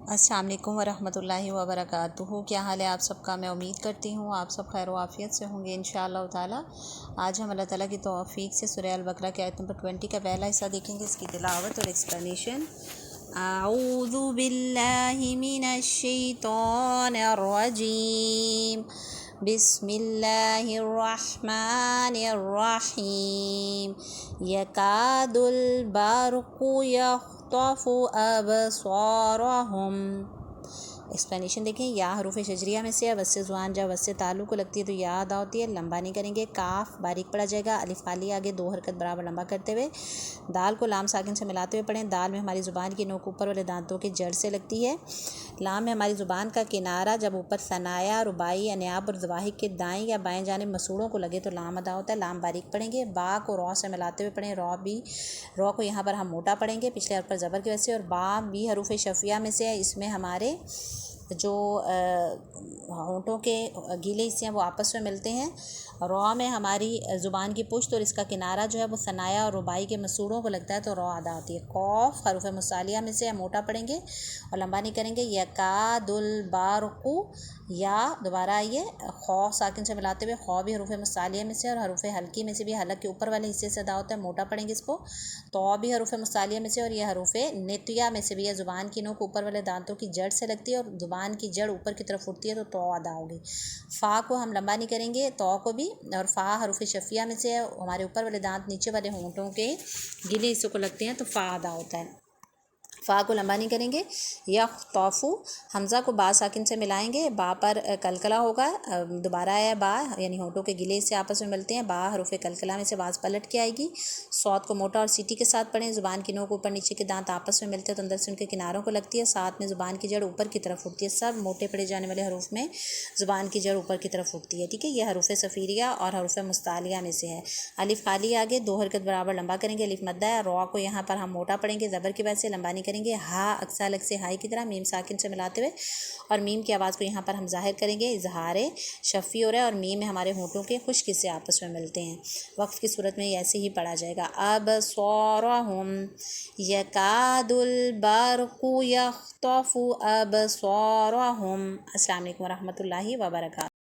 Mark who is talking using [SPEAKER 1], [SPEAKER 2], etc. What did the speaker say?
[SPEAKER 1] السلام علیکم ورحمۃ اللہ وبرکاتہ۔ کیا حال ہے آپ سب کا؟ میں امید کرتی ہوں آپ سب خیر و عافیت سے ہوں گے انشاءاللہ تعالی۔ آج ہم اللہ تعالیٰ کی توفیق سے سورہ البقرہ کے آیت نمبر 20 کا پہلا حصہ دیکھیں گے، اس کی تلاوت اور ایکسپلینیشن۔ اعوذ باللہ من الشیطان الرجیم، بسم اللہ الرحمن الرحیم، یکاد البرق یخطف ابصارہم۔ ایکسپلینیشن دیکھیں، یا حروف شجریہ میں سے وس زبان جب وس تعلق کو لگتی ہے تو یا ادا ہوتی ہے، لمبا نہیں کریں گے۔ کاف باریک پڑا جائے گا، الف خالی آگے 2 حرکت برابر لمبا کرتے ہوئے، دال کو لام ساکن سے ملاتے ہوئے پڑھیں۔ دال میں ہماری زبان کی نوک اوپر والے دانتوں کی جڑ سے لگتی ہے۔ لام میں ہماری زبان کا کنارہ جب اوپر ثنایا، رباعی، انیاب اور ضواحک کے دائیں یا بائیں جانب مسوڑوں کو لگے تو لام ادا ہوتا ہے۔ لام باریک پڑھیں گے۔ با کو رو سے ملاتے ہوئے پڑھیں۔ رو کو یہاں پر ہم موٹا پڑھیں گے پچھلے حرف پر زبر کی وجہ سے، اور با بھی حروف شفیہ میں سے ہے۔ اس میں ہمارے جو ہونٹوں کے گیلے حصے ہیں وہ آپس میں ملتے ہیں۔ رو میں ہماری زبان کی پشت اور اس کا کنارہ جو ہے وہ ثنایا اور رباعی کے مسوڑوں کو لگتا ہے تو رو ادا ہوتی ہے۔ قوف حروف مصالیہ میں سے موٹا پڑھیں گے اور لمبا نہیں کریں گے۔ یکاد البرق، یا دوبارہ آئیے، خو ساکن سے ملاتے ہوئے، خو بھی حروف مصالیہ میں سے اور حروف حلقی میں سے بھی حلق کے اوپر والے حصے سے ادا ہوتا ہے، موٹا پڑھیں گے اس کو۔ تو بھی حروف مصالیہ میں سے اور یہ حروف نتیہ میں سے بھی ہے۔ زبان کی نوک اوپر والے دانتوں کی جڑ سے لگتی ہے اور زبان کی جڑ اوپر کی طرف اٹھتی ہے تو ادا ہوگی۔ فا کو ہم لمبا نہیں کریں گے، تو کو بھی، اور فا حروف شفیہ میں سے ہے، ہمارے اوپر والے دانت نیچے والے ہونٹوں کے گیلے حصوں کو لگتے ہیں تو فا ادا ہوتا ہے۔ فا کو لمبا نہیں کریں گے۔ یخطف، حمزہ کو با ساکن سے ملائیں گے، با پر کلکلا ہوگا، دوبارہ آیا با، یعنی ہونٹوں کے گلے سے آپس میں ملتے ہیں، با حروف کلکلا میں سے باز پلٹ کے آئے گی۔ صوت کو موٹا اور سیٹی کے ساتھ پڑھیں۔ زبان کی نوک اوپر نیچے کے دانت آپس میں ملتے ہیں تو اندر سے ان کے کناروں کو لگتی ہے، ساتھ میں زبان کی جڑ اوپر کی طرف اٹھتی ہے۔ سب موٹے پڑھے جانے والے حروف میں زبان کی جڑ اوپر کی طرف اٹھتی ہے، ٹھیک ہے۔ یہ حروف صفیریہ اور حروف مستعلیہ میں سے ہے۔ الف خالی آگے 2 حرکت برابر لمبا کریں گے، الف مدہ ہے۔ رو کو یہاں پر ہم موٹا پڑھیں گے زبر کی وجہ سے، لمبا نہیں کریں گے۔ ہا اقصی حلق سے ہائی کی طرح میم ساکن سے ملاتے ہوئے، اور میم کی آواز کو یہاں پر ہم ظاہر کریں گے، اظہار شفی ہو رہا ہے، اور میم ہمارے ہونٹوں کے خشک حصے آپس میں ملتے ہیں۔ وقف کی صورت میں یہ ایسے ہی پڑھا جائے گا۔ ابصارہم، یکاد البرق یخطف ابصارہم۔ السلام علیکم ورحمۃ اللہ وبرکاتہ۔